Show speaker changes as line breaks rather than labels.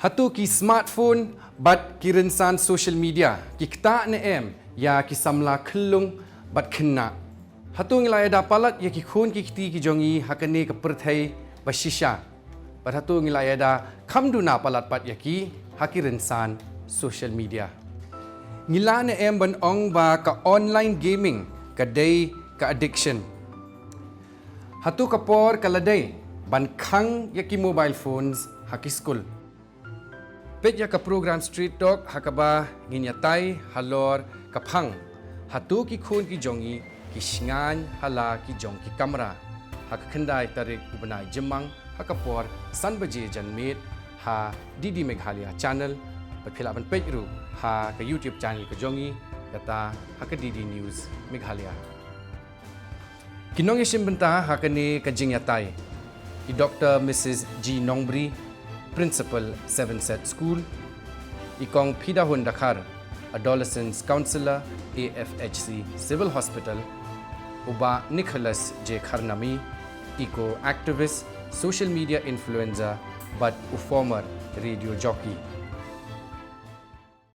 Hato ki smartphone bat ki rensan social media ki kta ne em ya ki samla khllung bat khinna. Hato ngilaya da palat ya ki khun ki kti ki jongi hakane ka perthai bashisha. Bat hato ngilaya da khamduna palat pat ya ki haki rensan social media. Ngila ne em ban ong ba ka online gaming ka day ka addiction. Hato kapor kaladai ban khang ya ki mobile phones haki school. Peit ya ka program street talk hakaba nginyatai halor ka phang. Hato ki khun ki jongi ki shngain hala ki jong ki kamra. Hakakhandai tarik ubanai jemang hakapor san baje janmiet ha DD Meghalaya channel berkhilapan page ru ha ke YouTube channel ke jongi kata ha ke DD News Meghalaya. Kinong isim benta ha kene ke jing yatai. I Dr. Mrs. G Nongbri Principal 7 Set School, Ikong Pidahun Dakar, Adolescents Counselor, AFHC Civil Hospital, Uba Nicholas J. Kharnami, Eco Activist, Social Media Influencer, but a former radio jockey.